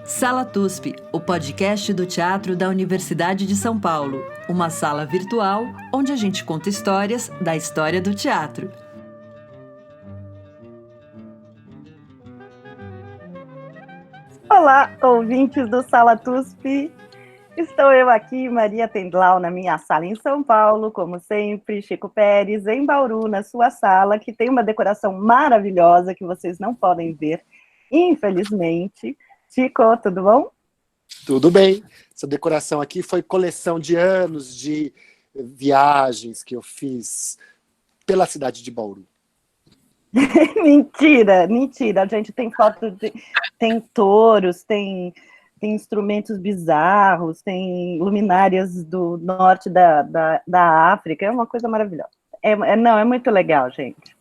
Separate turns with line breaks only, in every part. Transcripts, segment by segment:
Sala TUSP, o podcast do teatro da Universidade de São Paulo. Uma sala virtual onde a gente conta histórias da história do teatro.
Olá, ouvintes do Sala TUSP. Estou eu aqui, Maria Tendlau, na minha sala em São Paulo, como sempre, Chico Pérez, em Bauru, na sua sala, que tem uma decoração maravilhosa que vocês não podem ver, infelizmente. Chico, tudo bom?
Tudo bem. Essa decoração aqui foi coleção de anos de viagens que eu fiz pela cidade de Bauru.
Mentira. A gente tem foto tem touros, tem instrumentos bizarros, tem luminárias do norte da África, é uma coisa maravilhosa. É muito legal, gente.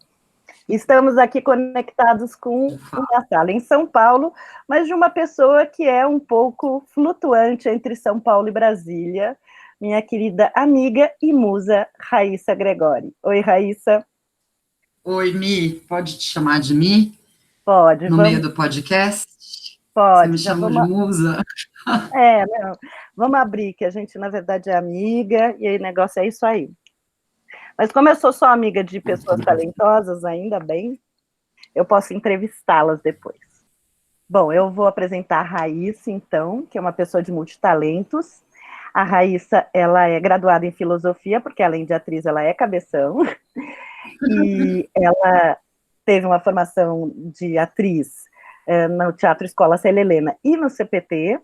Estamos aqui conectados com uma sala em São Paulo, mas de uma pessoa que é um pouco flutuante entre São Paulo e Brasília, minha querida amiga e musa, Raíssa Gregori. Oi, Raíssa.
Oi, Mi, pode te chamar de Mi?
Pode.
No meio do podcast?
Pode.
Você me chama de musa?
Não. Vamos abrir, que a gente, na verdade, é amiga, e aí o negócio é isso aí. Mas como eu sou só amiga de pessoas talentosas, ainda bem, eu posso entrevistá-las depois. Bom, eu vou apresentar a Raíssa, então, que é uma pessoa de multitalentos. A Raíssa, ela é graduada em filosofia, porque além de atriz, ela é cabeção. E ela teve uma formação de atriz no Teatro Escola Célia Helena e no CPT.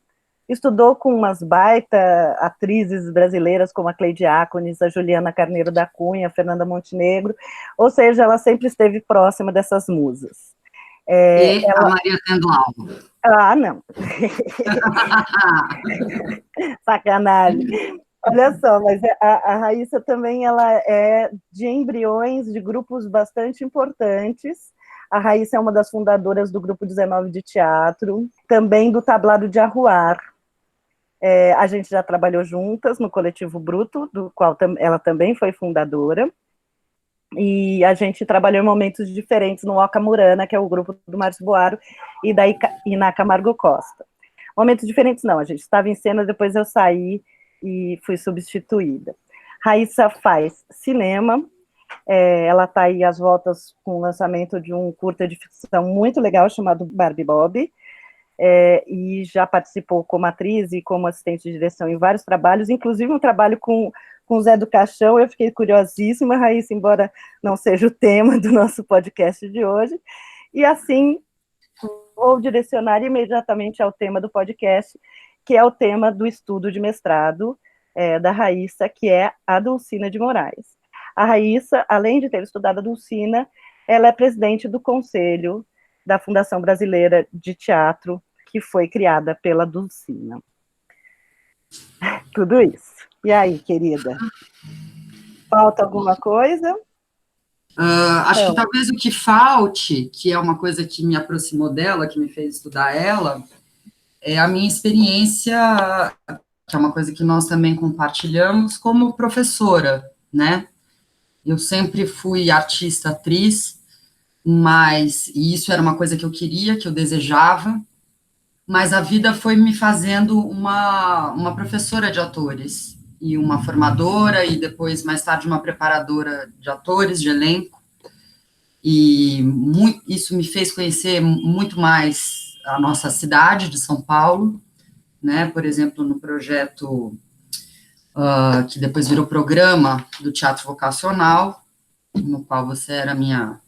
Estudou com umas baita atrizes brasileiras como a Cleide Ácones, a Juliana Carneiro da Cunha, a Fernanda Montenegro, ou seja, ela sempre esteve próxima dessas musas.
A Maria Tendlau.
Ah, não. Sacanagem. Olha só, mas a Raíssa também ela é de embriões de grupos bastante importantes. A Raíssa é uma das fundadoras do Grupo 19 de Teatro, também do Tablado de Arruar. A gente já trabalhou juntas no Coletivo Bruto, do qual ela também foi fundadora, e a gente trabalhou em momentos diferentes no Oca Murana, que é o grupo do Márcio Boaro, e na Camargo Costa. Momentos diferentes não, a gente estava em cena, depois eu saí e fui substituída. Raíssa faz cinema, ela está aí às voltas com o lançamento de um curta de ficção muito legal chamado Barbie Bob, e já participou como atriz e como assistente de direção em vários trabalhos, inclusive um trabalho com o Zé do Caixão. Eu fiquei curiosíssima, Raíssa, embora não seja o tema do nosso podcast de hoje, e assim vou direcionar imediatamente ao tema do podcast, que é o tema do estudo de mestrado da Raíssa, que é a Dulcina de Moraes. A Raíssa, além de ter estudado a Dulcina, ela é presidente do Conselho da Fundação Brasileira de Teatro, que foi criada pela Dulcina. Tudo isso. E aí, querida? Falta alguma coisa?
Acho que talvez o que falte, que é uma coisa que me aproximou dela, que me fez estudar ela, é a minha experiência, que é uma coisa que nós também compartilhamos, como professora, né? Eu sempre fui artista, atriz, e isso era uma coisa que eu queria, que eu desejava, mas a vida foi me fazendo uma professora de atores, e uma formadora, e depois, mais tarde, uma preparadora de atores, de elenco, e isso me fez conhecer muito mais a nossa cidade de São Paulo, né, por exemplo, no projeto que depois virou programa do Teatro Vocacional, no qual você era minha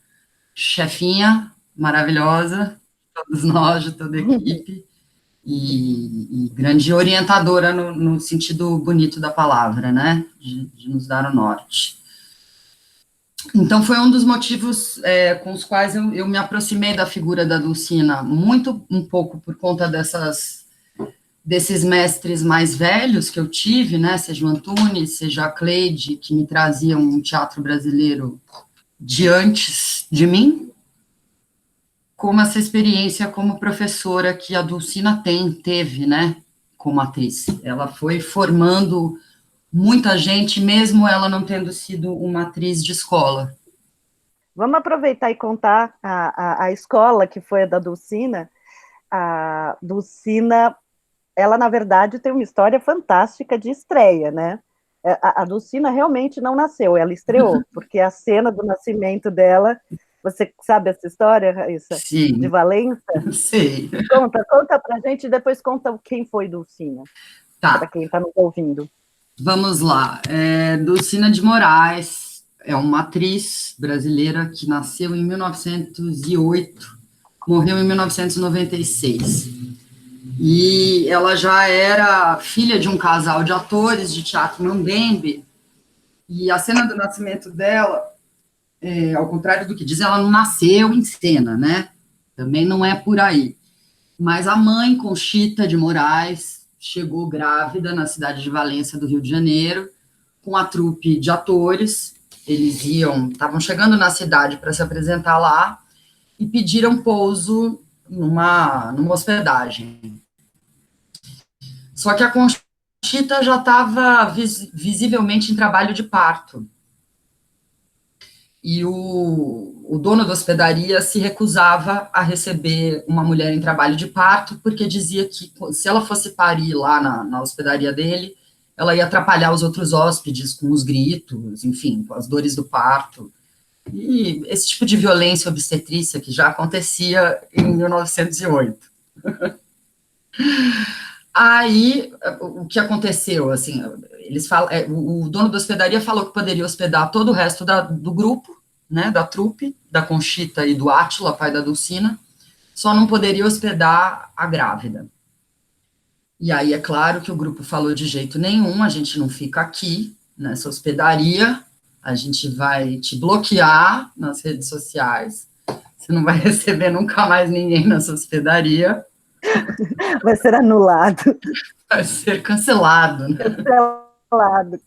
chefinha maravilhosa, todos nós, de toda a equipe, e grande orientadora no sentido bonito da palavra, né, de nos dar o norte. Então, foi um dos motivos com os quais eu me aproximei da figura da Dulcina, um pouco por conta desses mestres mais velhos que eu tive, né, seja o Antunes, seja a Cleide, que me traziam um teatro brasileiro de antes de mim, como essa experiência como professora que a Dulcina teve, né, como atriz. Ela foi formando muita gente, mesmo ela não tendo sido uma atriz de escola.
Vamos aproveitar e contar a escola que foi a da Dulcina, A Dulcina, ela, na verdade, tem uma história fantástica de estreia, né? A Dulcina realmente não nasceu, ela estreou, porque a cena do nascimento dela, você sabe essa história, Raíssa? De
Sim,
Valença?
sei.
Conta pra gente e depois conta quem foi Dulcina, para
Tá,
quem está nos ouvindo.
vamos lá. Dulcina de Moraes é uma atriz brasileira que nasceu em 1908, morreu em 1996. E ela já era filha de um casal de atores de teatro mambembe, e a cena do nascimento dela, ao contrário do que diz, ela não nasceu em cena, né? Também não é por aí. Mas a mãe, Conchita de Moraes, chegou grávida na cidade de Valença, do Rio de Janeiro, com a trupe de atores. Eles estavam chegando na cidade para se apresentar lá e pediram pouso numa hospedagem. Só que a Conchita já estava visivelmente em trabalho de parto. E o dono da hospedaria se recusava a receber uma mulher em trabalho de parto, porque dizia que se ela fosse parir lá na hospedaria dele, ela ia atrapalhar os outros hóspedes com os gritos, enfim, com as dores do parto. E esse tipo de violência obstetrícia que já acontecia em 1908. Aí, o que aconteceu, assim, eles falam, o dono da hospedaria falou que poderia hospedar todo o resto do grupo, né, da trupe, da Conchita e do Átila, pai da Dulcina, só não poderia hospedar a grávida. E aí, é claro que o grupo falou de jeito nenhum, a gente não fica aqui, nessa hospedaria, a gente vai te bloquear nas redes sociais, você não vai receber nunca mais ninguém nessa hospedaria.
Vai ser anulado.
Vai ser cancelado, né?
Cancelado.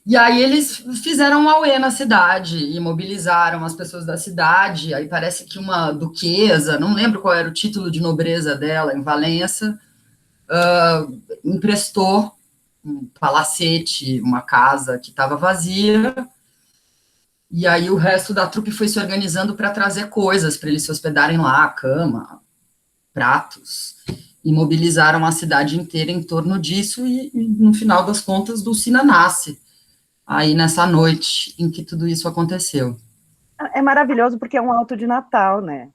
E aí eles fizeram um auê na cidade e mobilizaram as pessoas da cidade. Aí parece que uma duquesa, não lembro qual era o título de nobreza dela, em Valença, emprestou um palacete, uma casa que estava vazia. E aí o resto da trupe foi se organizando para trazer coisas para eles se hospedarem lá, cama, pratos, e mobilizaram a cidade inteira em torno disso, e no final das contas, Dulcina nasce, aí nessa noite em que tudo isso aconteceu.
É maravilhoso porque é um alto de Natal, né?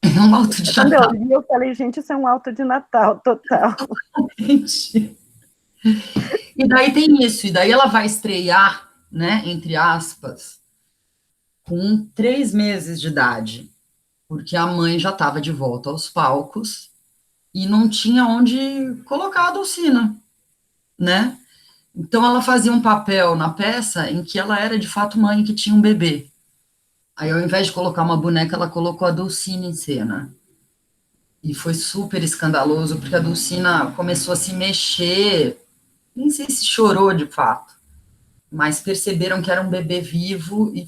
É um alto de
Quando
Natal.
eu li, eu falei, gente, isso é um alto de Natal, total.
E daí tem isso, e daí ela vai estrear, né, entre aspas, com 3 meses de idade, porque a mãe já estava de volta aos palcos e não tinha onde colocar a Dulcina, né? Então ela fazia um papel na peça em que ela era de fato mãe que tinha um bebê. Aí ao invés de colocar uma boneca, ela colocou a Dulcina em cena. E foi super escandaloso, porque a Dulcina começou a se mexer, nem sei se chorou de fato, mas perceberam que era um bebê vivo e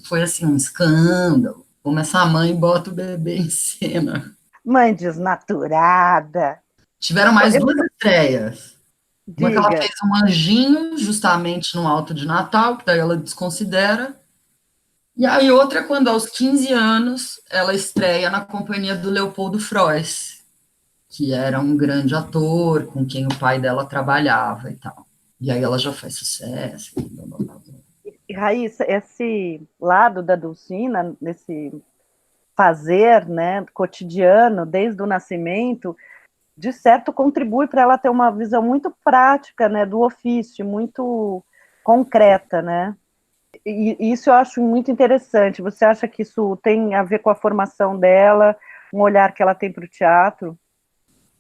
foi assim um escândalo. Como essa mãe bota o bebê em cena.
Mãe desnaturada.
Tiveram mais 2 estreias. Uma que ela
Diga.
fez um anjinho, justamente no Alto de Natal, que daí ela desconsidera. E aí outra, quando aos 15 anos, ela estreia na companhia do Leopoldo Frois, que era um grande ator, com quem o pai dela trabalhava e tal. E aí ela já faz sucesso. Blá, blá, blá.
E, Raíssa, esse lado da Dulcina, nesse fazer, né, cotidiano, desde o nascimento, de certo contribui para ela ter uma visão muito prática, né, do ofício, muito concreta, né? E isso eu acho muito interessante. Você acha que isso tem a ver com a formação dela, um olhar que ela tem para o teatro?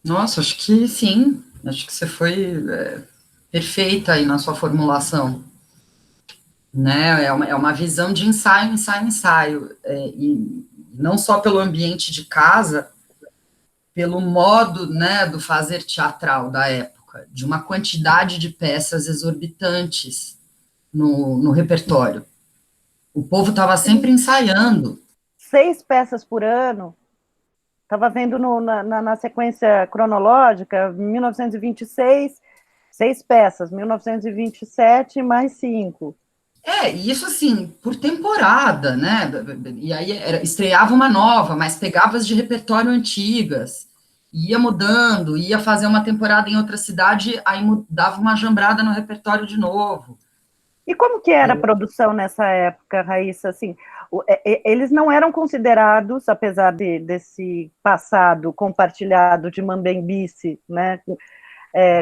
Nossa, acho que sim. Acho que você foi perfeita aí na sua formulação. Né? É uma visão de ensaio, ensaio, ensaio. E não só pelo ambiente de casa, pelo modo, né, do fazer teatral da época, de uma quantidade de peças exorbitantes no repertório. O povo estava sempre ensaiando.
6 peças por ano. Estava vendo na sequência cronológica, 1926, 6 peças, 1927, mais 5.
E isso assim, por temporada, né? E aí estreava uma nova, mas pegava as de repertório antigas, ia mudando, ia fazer uma temporada em outra cidade, aí dava uma jambrada no repertório de novo.
E como que era a produção nessa época, Raíssa? Assim, eles não eram considerados, apesar desse passado compartilhado de mambembice, né,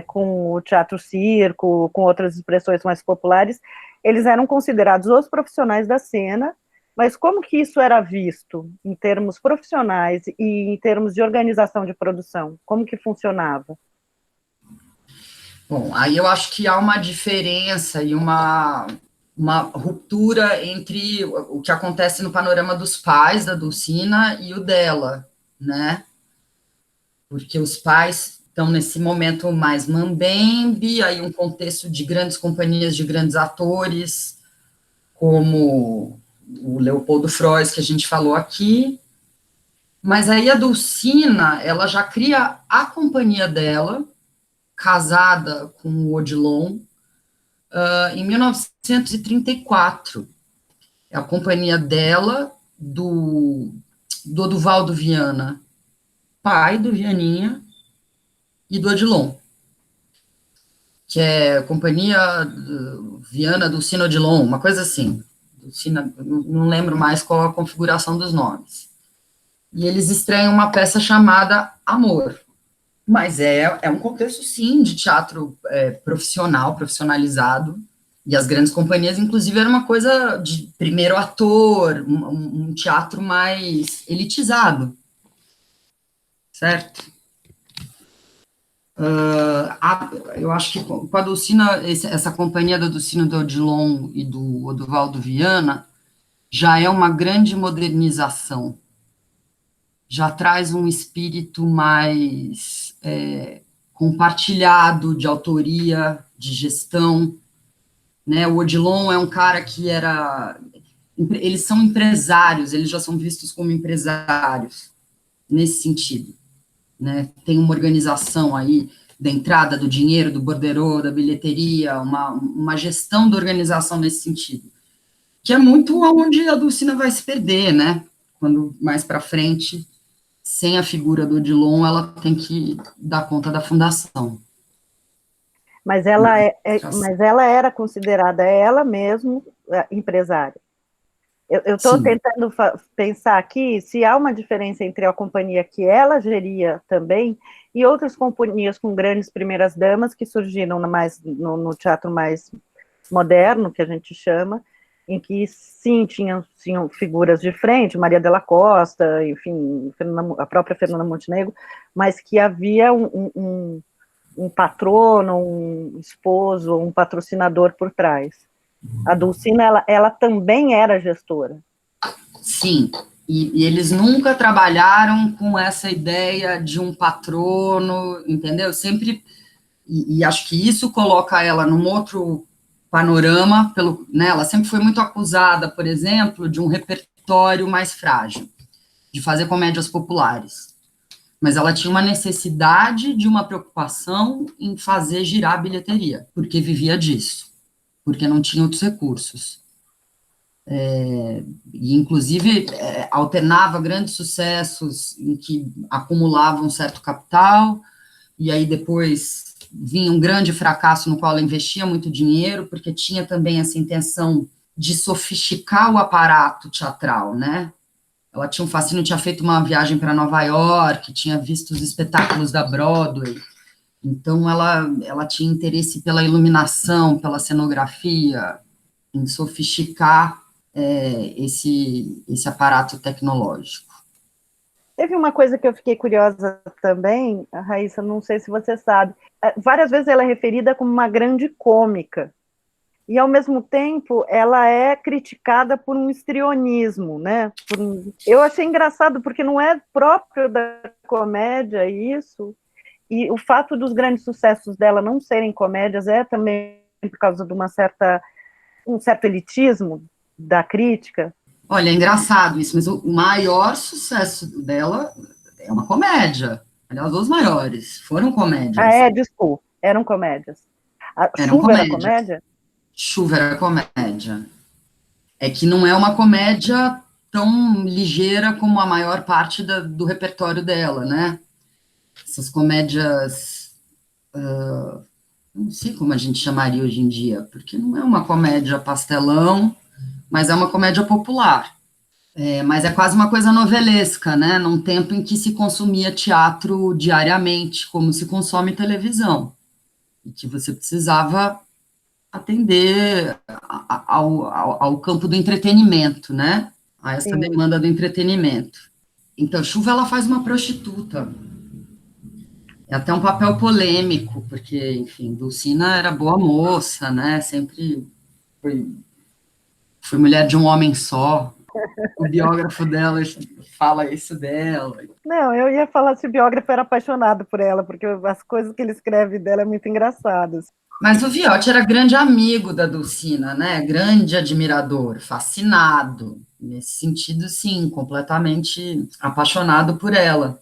com o teatro-circo, com outras expressões mais populares, eles eram considerados os profissionais da cena, mas como que isso era visto em termos profissionais e em termos de organização de produção? Como que funcionava?
Bom, aí eu acho que há uma diferença e uma ruptura entre o que acontece no panorama dos pais da Dulcina e o dela, né? Porque os pais estão nesse momento mais mambembe, aí um contexto de grandes companhias, de grandes atores, como o Leopoldo Frois, que a gente falou aqui, mas aí a Dulcina, ela já cria a companhia dela, casada com o Odilon, em 1934. É a companhia dela, do Oduvaldo Viana, pai do Vianinha, e do Odilon, que é Companhia Viana Dulcina Odilon, uma coisa assim. Dulcina, não lembro mais qual a configuração dos nomes. E eles estreiam uma peça chamada Amor. Mas é um contexto, sim, de teatro profissional, profissionalizado, e as grandes companhias, inclusive, era uma coisa de primeiro ator, um teatro mais elitizado, certo? Eu acho que com a Dulcina, essa companhia da Dulcina, do Odilon e do Oduvaldo Viana, já é uma grande modernização, já traz um espírito mais compartilhado de autoria, de gestão, né? O Odilon é um cara que eles são empresários, eles já são vistos como empresários, nesse sentido, né? Tem uma organização aí da entrada do dinheiro, do borderô, da bilheteria, uma gestão da organização nesse sentido, que é muito onde a Dulcina vai se perder, né? Quando mais para frente, sem a figura do Odilon, ela tem que dar conta da fundação.
Mas ela era considerada ela mesmo empresária. Eu estou tentando pensar aqui se há uma diferença entre a companhia que ela geria também e outras companhias com grandes primeiras damas que surgiram no teatro mais moderno, que a gente chama, em que sim, tinham figuras de frente, Maria Della Costa, enfim, a própria Fernanda Montenegro, mas que havia um patrono, um esposo, um patrocinador por trás. A Dulcina, ela também era gestora.
Sim, e eles nunca trabalharam com essa ideia de um patrono, entendeu? Sempre, e acho que isso coloca ela num outro panorama, né? Ela sempre foi muito acusada, por exemplo, de um repertório mais frágil, de fazer comédias populares. Mas ela tinha uma necessidade de uma preocupação em fazer girar a bilheteria, porque vivia disso, porque não tinha outros recursos. E, inclusive, alternava grandes sucessos em que acumulava um certo capital, e aí depois vinha um grande fracasso no qual ela investia muito dinheiro, porque tinha também essa intenção de sofisticar o aparato teatral, né? Ela tinha um fascínio, tinha feito uma viagem para Nova York, tinha visto os espetáculos da Broadway, então ela tinha interesse pela iluminação, pela cenografia, em sofisticar esse aparato tecnológico.
Teve uma coisa que eu fiquei curiosa também, Raíssa, não sei se você sabe, várias vezes ela é referida como uma grande cômica, e ao mesmo tempo ela é criticada por um histrionismo, né? Eu achei engraçado, porque não é próprio da comédia isso, e o fato dos grandes sucessos dela não serem comédias é também por causa de um certo elitismo da crítica.
Olha, é engraçado isso, mas o maior sucesso dela é uma comédia. Aliás, os maiores foram comédias.
Desculpa, eram comédias.
Eram
Chuva
comédias.
era comédia?
Chuva era comédia. é que não é uma comédia tão ligeira como a maior parte do repertório dela, né? Essas comédias, não sei como a gente chamaria hoje em dia, porque não é uma comédia pastelão, mas é uma comédia popular. Mas é quase uma coisa novelesca, né? Num tempo em que se consumia teatro diariamente, como se consome televisão, e que você precisava atender ao campo do entretenimento, né? A essa
Sim.
demanda do entretenimento. Então, Chuva, ela faz uma prostituta. É até um papel polêmico, porque, enfim, Dulcina era boa moça, né? Sempre foi mulher de um homem só. O biógrafo dela fala isso dela.
Não, eu ia falar se o biógrafo era apaixonado por ela, porque as coisas que ele escreve dela é muito engraçadas.
Mas o Viotti era grande amigo da Dulcina, né? Grande admirador, fascinado. Nesse sentido, sim, completamente apaixonado por ela.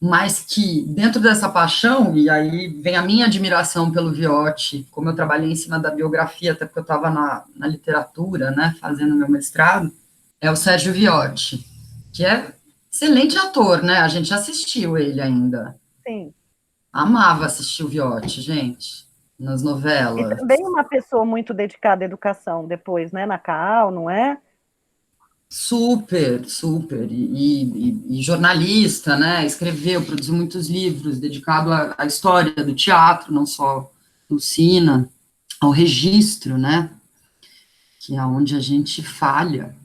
Mas que, dentro dessa paixão, e aí vem a minha admiração pelo Viotti, como eu trabalhei em cima da biografia, até porque eu estava na literatura, né, fazendo meu mestrado, é o Sérgio Viotti, que é excelente ator, né? A gente assistiu ele ainda.
Sim.
Amava assistir o Viotti, gente, nas
E
novelas.
também uma pessoa muito dedicada à educação depois, né, na CAL, não é?
Super, super. E jornalista, né? Escreveu, produziu muitos livros dedicados à história do teatro, não só do Cina, ao registro, né? Que é onde a gente falha,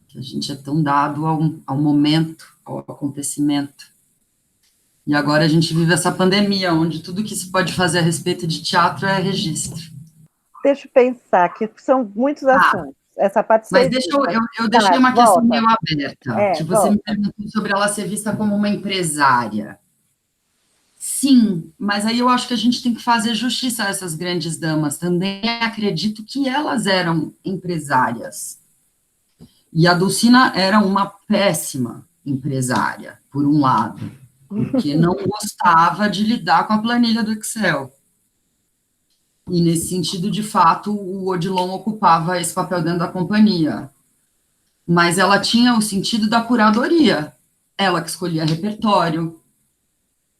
que a gente é tão dado ao momento, ao acontecimento. E agora a gente vive essa pandemia, onde tudo que se pode fazer a respeito de teatro é registro.
Deixa eu pensar, que são muitos assuntos. Essa parte
Mas eu deixei uma questão
volta.
meio aberta, que você me
Volta.
perguntou sobre ela ser vista como uma empresária. Sim, mas aí eu acho que a gente tem que fazer justiça a essas grandes damas. Também acredito que elas eram empresárias. E a Dulcina era uma péssima empresária, por um lado, porque não gostava de lidar com a planilha do Excel. E, nesse sentido, de fato, o Odilon ocupava esse papel dentro da companhia. Mas ela tinha o sentido da curadoria. Ela que escolhia repertório,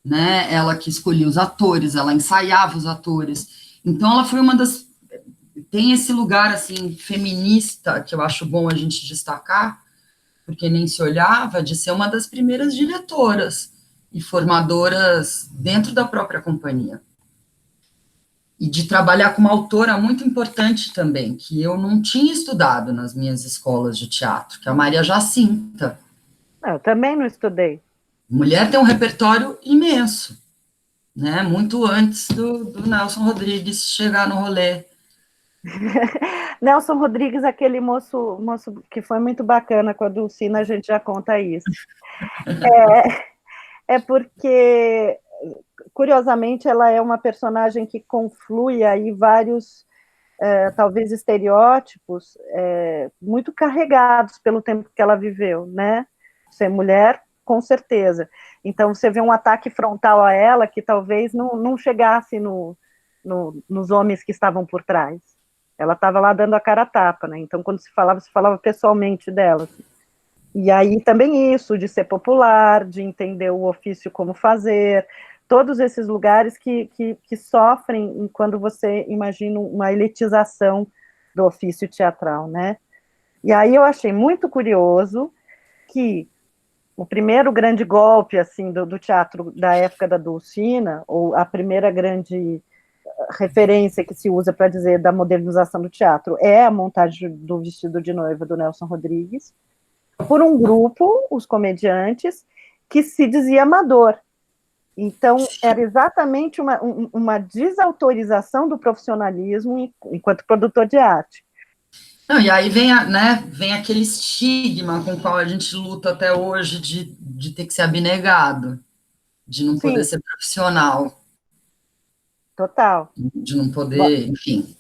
né? Ela que escolhia os atores, ela ensaiava os atores. Então, ela foi uma das... Tem esse lugar, assim, feminista, que eu acho bom a gente destacar, porque nem se olhava, de ser uma das primeiras diretoras e formadoras dentro da própria companhia. E de trabalhar com uma autora muito importante também, que eu não tinha estudado nas minhas escolas de teatro, que é a Maria Jacinta.
Eu também não estudei.
Mulher tem um repertório imenso, né? Muito antes do Nelson Rodrigues chegar no rolê.
Nelson Rodrigues, aquele moço que foi muito bacana com a Dulcina, a gente já conta isso. É porque, curiosamente, ela é uma personagem que conflui aí vários, talvez, estereótipos muito carregados pelo tempo que ela viveu, né? Ser mulher, com certeza. Então, você vê um ataque frontal a ela que talvez não chegasse nos homens que estavam por trás. Ela estava lá dando a cara a tapa, né? Então, quando se falava pessoalmente dela. Assim. E aí também isso, de ser popular, de entender o ofício como fazer, todos esses lugares que sofrem quando você imagina uma elitização do ofício teatral, né? E aí eu achei muito curioso que o primeiro grande golpe, assim, do teatro da época da Dulcina, ou a primeira grande referência que se usa para dizer da modernização do teatro, é a montagem do Vestido de Noiva do Nelson Rodrigues, por um grupo, os comediantes, que se dizia amador. Então, era exatamente uma desautorização do profissionalismo enquanto produtor de arte.
Não, e aí vem aquele estigma com o qual a gente luta até hoje de ter que ser abnegado, de não poder ser profissional.
Total.
De não poder, enfim.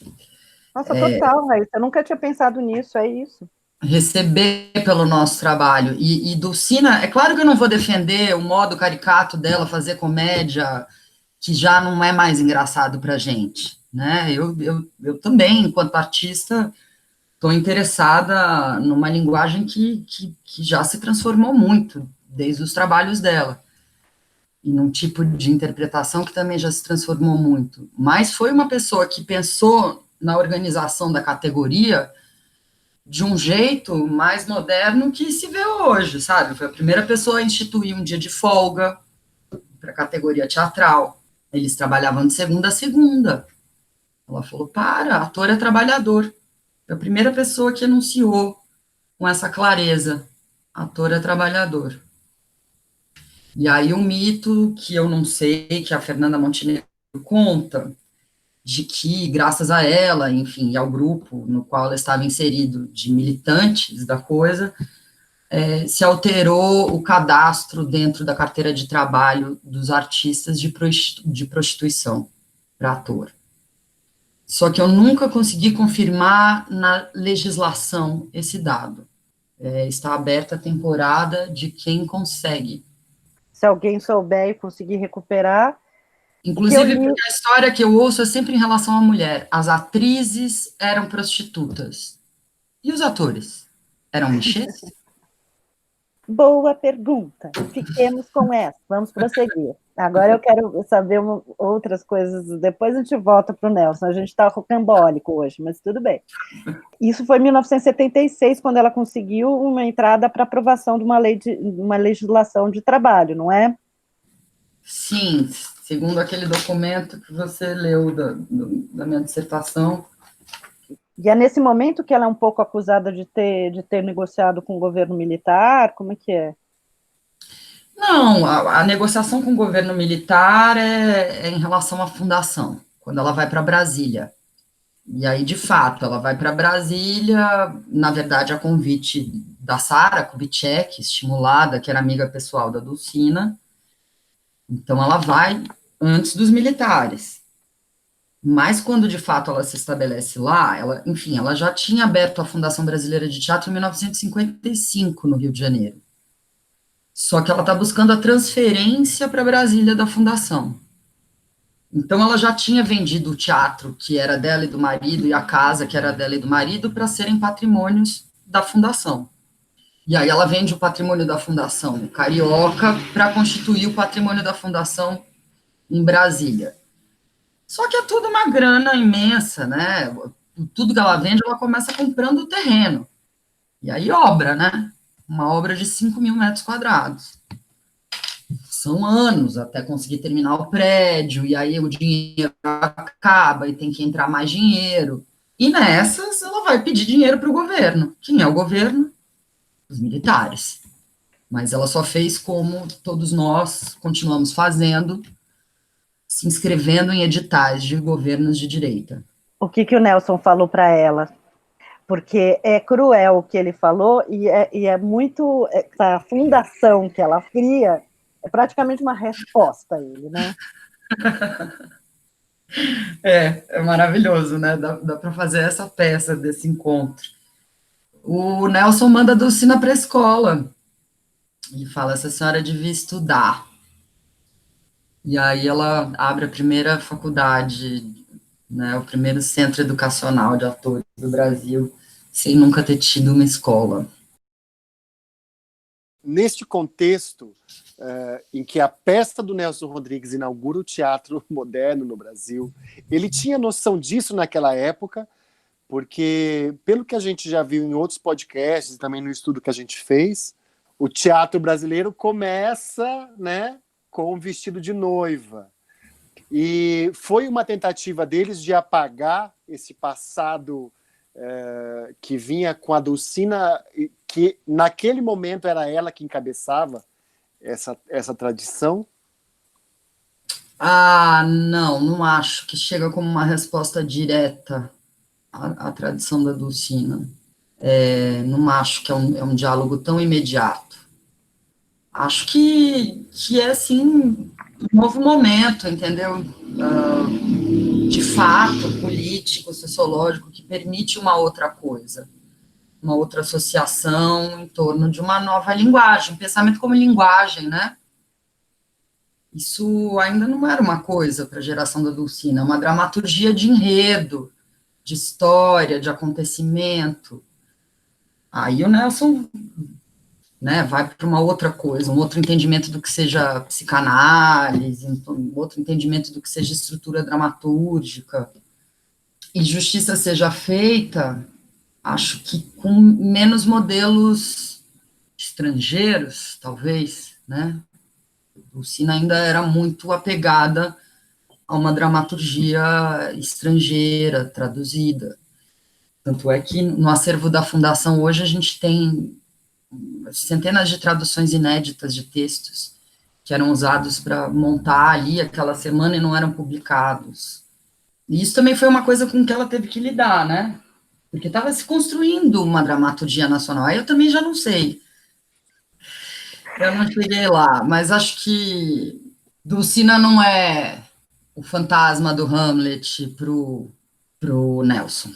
Nossa, total, Raíssa. Eu nunca tinha pensado nisso, é isso.
Receber pelo nosso trabalho. E Dulcina, é claro que eu não vou defender o modo caricato dela fazer comédia, que já não é mais engraçado pra gente, né? Eu também, enquanto artista, estou interessada numa linguagem que já se transformou muito, desde os trabalhos dela, e num tipo de interpretação que também já se transformou muito. Mas foi uma pessoa que pensou na organização da categoria de um jeito mais moderno que se vê hoje, sabe? Foi a primeira pessoa a instituir um dia de folga para a categoria teatral. Eles trabalhavam de segunda a segunda. Ela falou, ator é trabalhador. Foi a primeira pessoa que anunciou com essa clareza, ator é trabalhador. E aí um mito que eu não sei, que a Fernanda Montenegro conta, de que, graças a ela, enfim, e ao grupo no qual ela estava inserido, de militantes da coisa, se alterou o cadastro dentro da carteira de trabalho dos artistas de prostituição para ator. Só que eu nunca consegui confirmar na legislação esse dado. Está aberta a temporada de quem consegue.
Se alguém souber e conseguir recuperar.
Inclusive, porque a história que eu ouço é sempre em relação à mulher. As atrizes eram prostitutas. E os atores? Eram mexês?
Boa pergunta. Fiquemos com essa. Vamos prosseguir. Agora eu quero saber outras coisas. Depois a gente volta para o Nelson. A gente está rocambólico hoje, mas tudo bem. Isso foi em 1976, quando ela conseguiu uma entrada para aprovação de uma legislação de trabalho, não é?
Sim, segundo aquele documento que você leu da minha dissertação.
E é nesse momento que ela é um pouco acusada de ter negociado com o governo militar? Como é que é?
Não, a negociação com o governo militar é em relação à fundação, quando ela vai para Brasília. E aí, de fato, ela vai para Brasília, na verdade, a convite da Sara Kubitschek, estimulada, que era amiga pessoal da Dulcina. Então, ela vai antes dos militares. Mas quando, de fato, ela se estabelece lá, ela já tinha aberto a Fundação Brasileira de Teatro em 1955, no Rio de Janeiro. Só que ela está buscando a transferência para Brasília da fundação. Então, ela já tinha vendido o teatro, que era dela e do marido, e a casa, que era dela e do marido, para serem patrimônios da fundação. E aí ela vende o patrimônio da fundação carioca para constituir o patrimônio da fundação em Brasília. Só que é tudo uma grana imensa, né? Tudo que ela vende, ela começa comprando o terreno. E aí obra, né? Uma obra de 5 mil metros quadrados. São anos até conseguir terminar o prédio, e aí o dinheiro acaba e tem que entrar mais dinheiro. E nessas, ela vai pedir dinheiro para o governo. Quem é o governo? Os militares. Mas ela só fez como todos nós continuamos fazendo, se inscrevendo em editais de governos de direita.
O que o Nelson falou para ela? Porque é cruel o que ele falou, e é muito... a fundação que ela cria é praticamente uma resposta a ele, né?
É maravilhoso, né? Dá para fazer essa peça desse encontro. O Nelson manda a Dulcina para a escola. Ele fala, essa senhora devia estudar. E aí ela abre a primeira faculdade, né, o primeiro centro educacional de atores do Brasil, sem nunca ter tido uma escola.
Neste contexto, em que a peça do Nelson Rodrigues inaugura o teatro moderno no Brasil, ele tinha noção disso naquela época, porque, pelo que a gente já viu em outros podcasts e também no estudo que a gente fez, o teatro brasileiro começa, né, com o vestido de noiva. E foi uma tentativa deles de apagar esse passado que vinha com a Dulcina, que naquele momento era ela que encabeçava essa tradição?
Não acho que chega como uma resposta direta à tradição da Dulcina. Não acho que é um diálogo tão imediato. Acho que é, assim, um novo momento, entendeu? De fato, político, sociológico, que permite uma outra coisa, uma outra associação em torno de uma nova linguagem, pensamento como linguagem, né? Isso ainda não era uma coisa para a geração da Dulcina, uma dramaturgia de enredo, de história, de acontecimento, aí o Nelson, né, vai para uma outra coisa, um outro entendimento do que seja psicanálise, um outro entendimento do que seja estrutura dramatúrgica, e justiça seja feita, acho que com menos modelos estrangeiros, talvez, né? Dulcina ainda era muito apegada a uma dramaturgia estrangeira, traduzida. Tanto é que no acervo da Fundação hoje a gente tem centenas de traduções inéditas de textos que eram usados para montar ali aquela semana e não eram publicados. E isso também foi uma coisa com que ela teve que lidar, né? Porque estava se construindo uma dramaturgia nacional. Aí eu também já não sei. Eu não cheguei lá, mas acho que Dulcina não é o fantasma do Hamlet pro Nelson.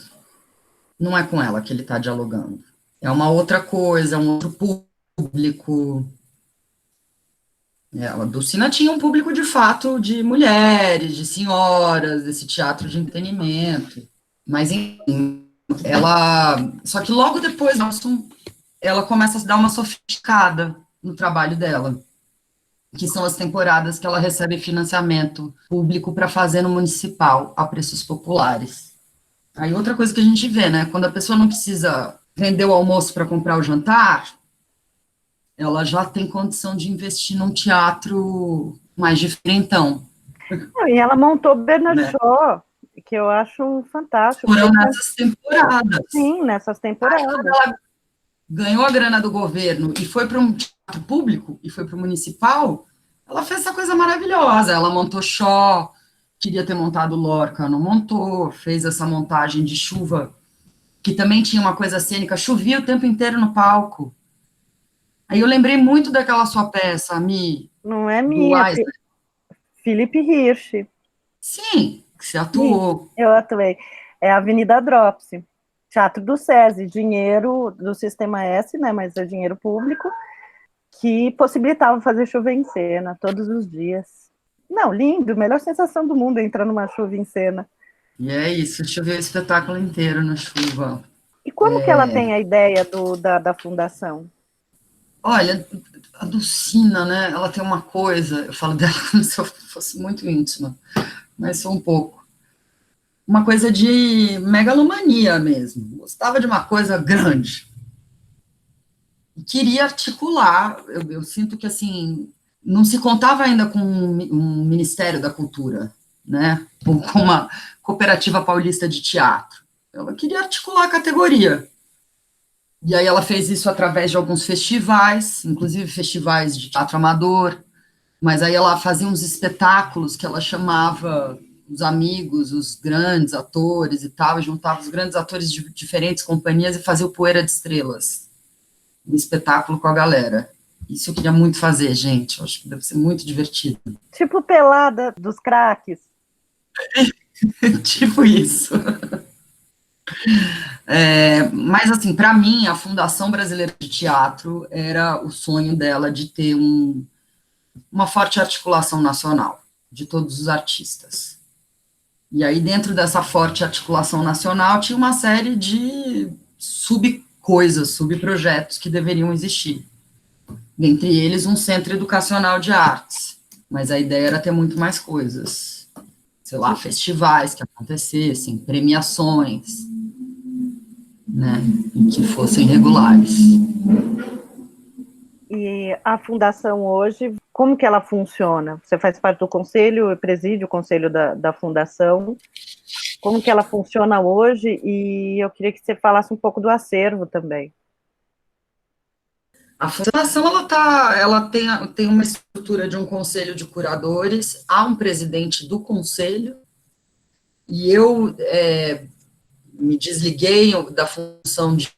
Não é com ela que ele está dialogando. É uma outra coisa, é um outro público. A Dulcina tinha um público, de fato, de mulheres, de senhoras, desse teatro de entretenimento. Mas, enfim, ela... Só que logo depois, Nelson, ela começa a dar uma sofisticada no trabalho dela, que são as temporadas que ela recebe financiamento público para fazer no municipal, a preços populares. Aí outra coisa que a gente vê, né, quando a pessoa não precisa vender o almoço para comprar o jantar, ela já tem condição de investir num teatro mais diferentão.
E ela montou Bernard Shaw, que eu acho fantástico.
Foram nessas temporadas.
Sim, nessas temporadas.
Aí, quando ela ganhou a grana do governo e foi para um teatro público, e foi para o municipal, ela fez essa coisa maravilhosa. Ela montou Shaw, queria ter montado Lorca, não montou, fez essa montagem de Chuva, que também tinha uma coisa cênica, chovia o tempo inteiro no palco. Aí eu lembrei muito daquela sua peça, Mi.
Não é minha, Felipe Hirsch.
Sim, que você atuou.
Sim, eu atuei. É a Avenida Drops, Teatro do SESI, dinheiro do Sistema S, né, mas é dinheiro público, que possibilitava fazer chuva em cena todos os dias. Não, lindo, melhor sensação do mundo entrar numa chuva em cena.
E é isso, choveu o espetáculo inteiro na chuva.
E como que ela tem a ideia da fundação?
Olha, a Dulcina, né, ela tem uma coisa, eu falo dela como se eu fosse muito íntima, mas sou um pouco. Uma coisa de megalomania mesmo, gostava de uma coisa grande. E queria articular, eu sinto que, assim, não se contava ainda com um Ministério da Cultura, né, ou com uma cooperativa paulista de teatro. Ela queria articular a categoria. E aí ela fez isso através de alguns festivais, inclusive festivais de teatro amador, mas aí ela fazia uns espetáculos que ela chamava os amigos, os grandes atores e tal, e juntava os grandes atores de diferentes companhias e fazia o Poeira de Estrelas, um espetáculo com a galera. Isso eu queria muito fazer, gente, eu acho que deve ser muito divertido.
Tipo Pelada dos Craques.
Tipo isso. Mas, assim, para mim, a Fundação Brasileira de Teatro era o sonho dela de ter uma forte articulação nacional de todos os artistas. E aí, dentro dessa forte articulação nacional, tinha uma série de subcoisas, subprojetos que deveriam existir. Dentre eles, um centro educacional de artes. Mas a ideia era ter muito mais coisas. Sei lá, festivais que acontecessem, premiações, né, e que fossem regulares.
E a fundação hoje, como que ela funciona? Você faz parte do conselho, preside o conselho da fundação. Como que ela funciona hoje? E eu queria que você falasse um pouco do acervo também.
A fundação, ela tem uma estrutura de um conselho de curadores, há um presidente do conselho, e eu me desliguei da função de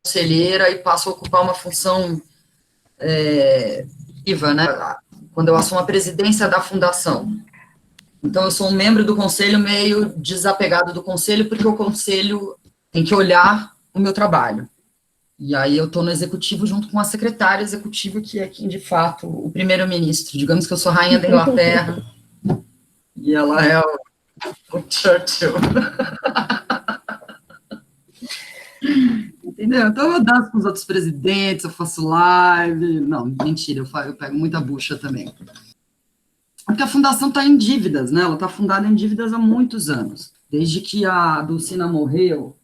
conselheira e passo a ocupar uma função ativa, né, quando eu assumo a presidência da fundação. Então, eu sou um membro do conselho meio desapegado do conselho, porque o conselho tem que olhar o meu trabalho. E aí eu estou no executivo junto com a secretária executiva, que é quem, de fato, o primeiro-ministro. Digamos que eu sou rainha da Inglaterra, e ela é o Churchill. Entendeu? Então eu danço com os outros presidentes, eu faço live. Não, mentira, eu pego muita bucha também. Porque a fundação está em dívidas, né? Ela está fundada em dívidas há muitos anos. Desde que a Dulcina morreu,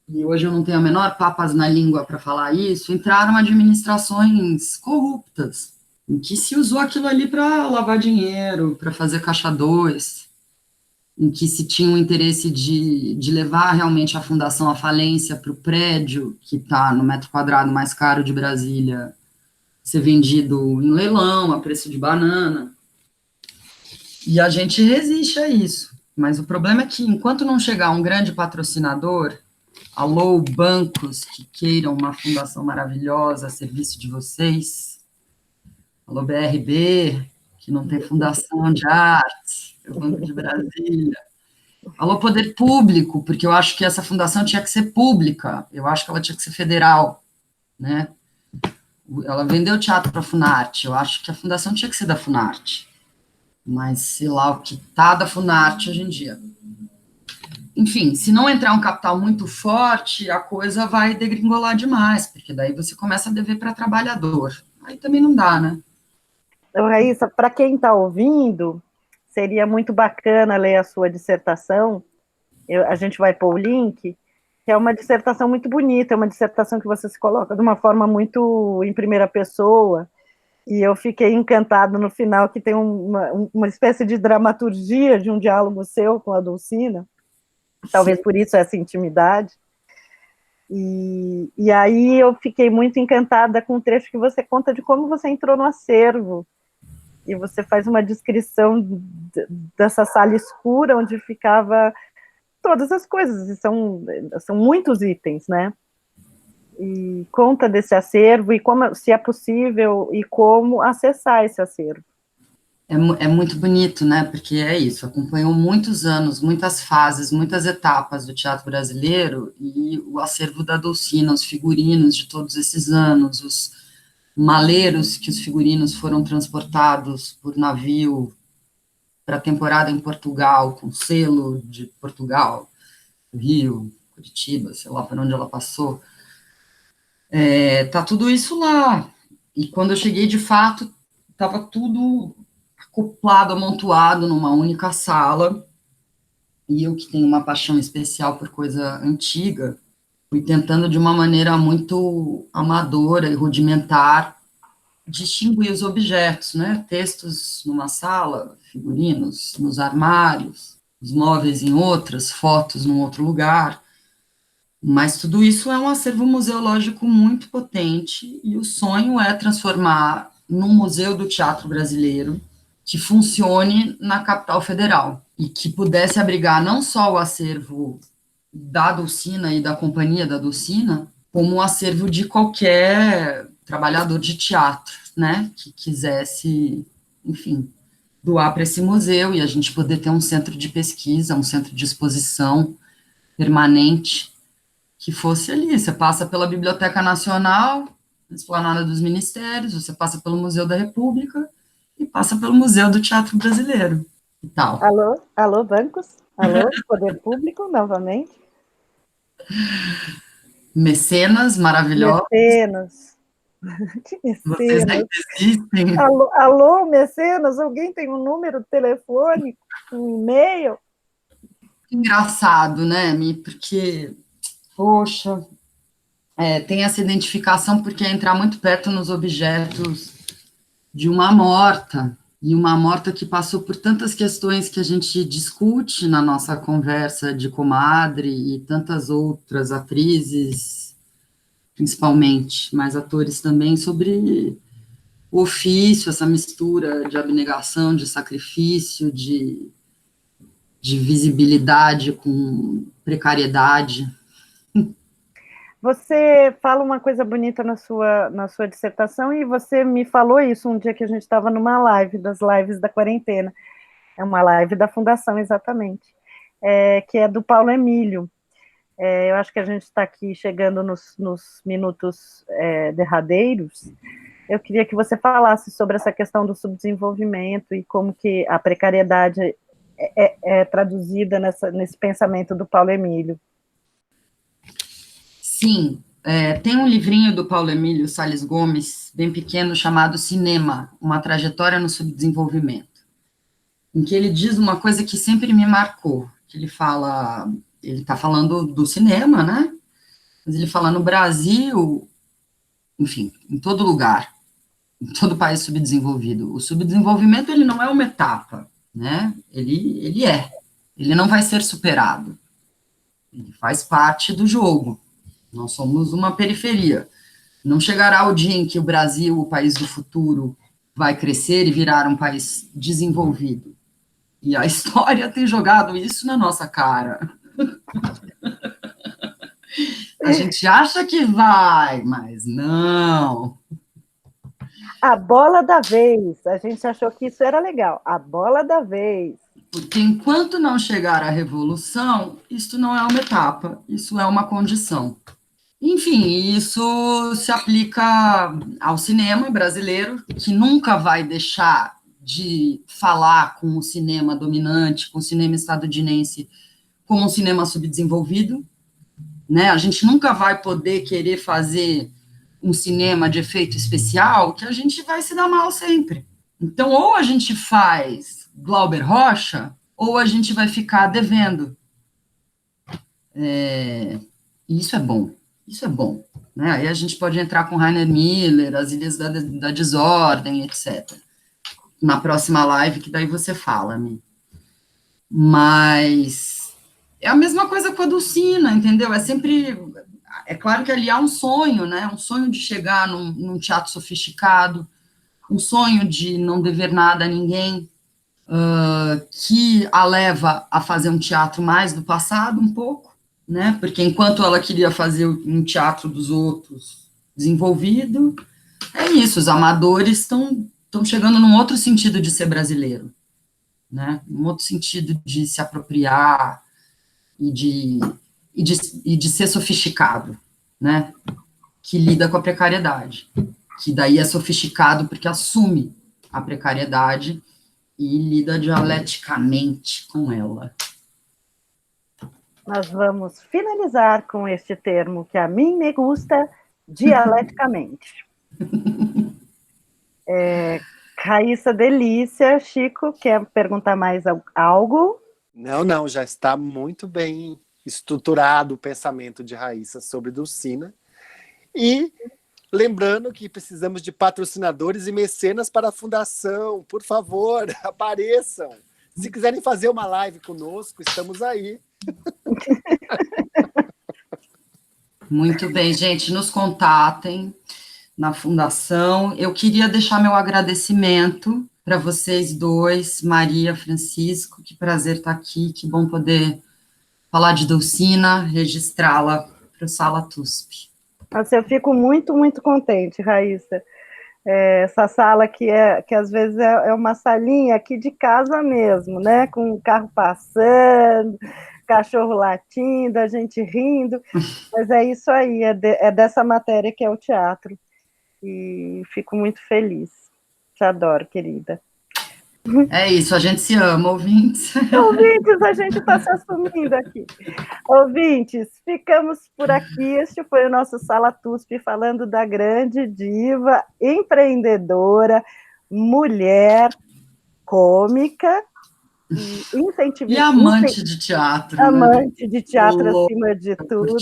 e hoje eu não tenho a menor papas na língua para falar isso, entraram administrações corruptas, em que se usou aquilo ali para lavar dinheiro, para fazer caixa 2, em que se tinha o interesse de levar realmente a fundação à falência para o prédio, que está no metro quadrado mais caro de Brasília, ser vendido em leilão, a preço de banana. E a gente resiste a isso. Mas o problema é que, enquanto não chegar um grande patrocinador, alô, bancos que queiram uma fundação maravilhosa a serviço de vocês, alô, BRB, que não tem fundação de arte, é o Banco de Brasília, alô, poder público, porque eu acho que essa fundação tinha que ser pública, eu acho que ela tinha que ser federal, né? Ela vendeu o teatro para a Funarte, eu acho que a fundação tinha que ser da Funarte, mas sei lá o que tá da Funarte hoje em dia. Enfim, se não entrar um capital muito forte, a coisa vai degringolar demais, porque daí você começa a dever para trabalhador. Aí também não dá, né?
Então, Raíssa, para quem está ouvindo, seria muito bacana ler a sua dissertação. A gente vai pôr o link, que é uma dissertação muito bonita, é uma dissertação que você se coloca de uma forma muito em primeira pessoa, e eu fiquei encantado no final, que tem uma espécie de dramaturgia de um diálogo seu com a Dulcina, talvez
Sim.
por isso essa intimidade. E aí eu fiquei muito encantada com o trecho que você conta de como você entrou no acervo, e você faz uma descrição dessa sala escura onde ficava todas as coisas, e são muitos itens, né? E conta desse acervo, e como, se é possível, e como acessar esse acervo.
É muito bonito, né? Porque é isso, acompanhou muitos anos, muitas fases, muitas etapas do teatro brasileiro, e o acervo da Dulcina, os figurinos de todos esses anos, os maleiros que os figurinos foram transportados por navio para a temporada em Portugal, com selo de Portugal, Rio, Curitiba, sei lá por onde ela passou. Tá tudo isso lá. E quando eu cheguei, de fato, estava tudo acoplado, amontoado numa única sala. E eu, que tenho uma paixão especial por coisa antiga, fui tentando de uma maneira muito amadora e rudimentar distinguir os objetos, né? Textos numa sala, figurinos nos armários, os móveis em outras, fotos num outro lugar. Mas tudo isso é um acervo museológico muito potente, e o sonho é transformar num museu do teatro brasileiro que funcione na capital federal e que pudesse abrigar não só o acervo da Dulcina e da companhia da Dulcina, como o acervo de qualquer trabalhador de teatro, né, que quisesse, enfim, doar para esse museu, e a gente poder ter um centro de pesquisa, um centro de exposição permanente, que fosse ali. Você passa pela Biblioteca Nacional, Esplanada dos Ministérios, você passa pelo Museu da República e passa pelo Museu do Teatro Brasileiro e tal.
Alô, bancos? Alô, poder público, novamente?
Mecenas maravilhosos.
Mecenas. Que
Vocês ainda existem.
Alô, mecenas, alguém tem um número telefônico, um e-mail?
Engraçado, né, Mi? Porque, poxa, tem essa identificação, porque é entrar muito perto nos objetos de uma morta, e uma morta que passou por tantas questões que a gente discute na nossa conversa de comadre, e tantas outras atrizes, principalmente, mas atores também, sobre o ofício, essa mistura de abnegação, de sacrifício, de visibilidade com precariedade.
Você fala uma coisa bonita na sua dissertação, e você me falou isso um dia que a gente estava numa live, das lives da quarentena, é uma live da Fundação, exatamente, que é do Paulo Emílio. Eu acho que a gente está aqui chegando nos minutos derradeiros. Eu queria que você falasse sobre essa questão do subdesenvolvimento e como que a precariedade é traduzida nesse pensamento do Paulo Emílio.
Sim, tem um livrinho do Paulo Emílio Salles Gomes, bem pequeno, chamado Cinema, uma trajetória no subdesenvolvimento, em que ele diz uma coisa que sempre me marcou, que ele está falando do cinema, né? Mas ele fala no Brasil, enfim, em todo lugar, em todo país subdesenvolvido, o subdesenvolvimento ele não é uma etapa, né? Ele não vai ser superado, ele faz parte do jogo. Nós somos uma periferia. Não chegará o dia em que o Brasil, o país do futuro, vai crescer e virar um país desenvolvido. E a história tem jogado isso na nossa cara. A gente acha que vai, mas não.
A bola da vez. A gente achou que isso era legal. A bola da vez.
Porque enquanto não chegar a revolução, isso não é uma etapa, isso é uma condição. Enfim, isso se aplica ao cinema brasileiro, que nunca vai deixar de falar com o cinema dominante, com o cinema estadunidense, como um cinema subdesenvolvido, né? A gente nunca vai poder querer fazer um cinema de efeito especial, que a gente vai se dar mal sempre. Então, ou a gente faz Glauber Rocha, ou a gente vai ficar devendo. E isso é bom. Isso é bom, né? Aí a gente pode entrar com Rainer Miller, As Ilhas da Desordem, etc. Na próxima live, que daí você fala, né? Mas é a mesma coisa com a Dulcina, entendeu? É claro que ali há um sonho, né? Um sonho de chegar num teatro sofisticado, um sonho de não dever nada a ninguém, que a leva a fazer um teatro mais do passado, um pouco, né? Porque enquanto ela queria fazer um teatro dos outros desenvolvido, é isso, os amadores estão chegando num outro sentido de ser brasileiro, né? Um outro sentido de se apropriar e de ser sofisticado, né? Que lida com a precariedade, que daí é sofisticado porque assume a precariedade e lida dialeticamente com ela.
Nós vamos finalizar com este termo que a mim me gusta, dialeticamente. Raíssa, delícia. Chico, quer perguntar mais algo?
Não, já está muito bem estruturado o pensamento de Raíssa sobre Dulcina. E lembrando que precisamos de patrocinadores e mecenas para a fundação. Por favor, apareçam. Se quiserem fazer uma live conosco, estamos aí.
Muito bem, gente, nos contatem na fundação. Eu queria deixar meu agradecimento para vocês dois, Maria, Francisco, que prazer estar aqui, que bom poder falar de Dulcina, registrá-la para o Sala TUSP.
Nossa, eu fico muito, muito contente, Raíssa. Essa sala que às vezes é uma salinha aqui de casa mesmo, né? Com o carro passando, cachorro latindo, a gente rindo, mas é isso aí, é dessa matéria que é o teatro. E fico muito feliz. Te adoro, querida.
É isso, a gente se ama, ouvintes.
Ouvintes, a gente está se assumindo aqui. Ouvintes, ficamos por aqui. Este foi o nosso Sala TUSP, falando da grande diva, empreendedora, mulher, cômica,
e amante de teatro.
Amante, né? De teatro acima de tudo.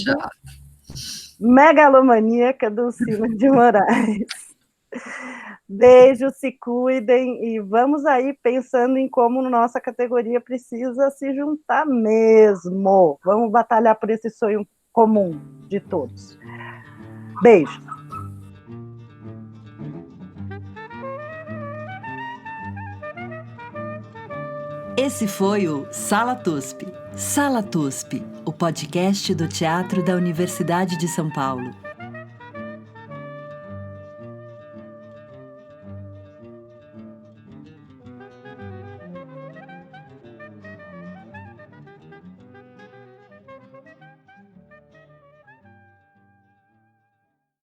Megalomaníaca, Dulcina de Moraes. Beijo, se cuidem e vamos aí pensando em como nossa categoria precisa se juntar mesmo. Vamos batalhar por esse sonho comum de todos. Beijo.
Esse foi o Sala TUSP. Sala TUSP, o podcast do Teatro da Universidade de São Paulo.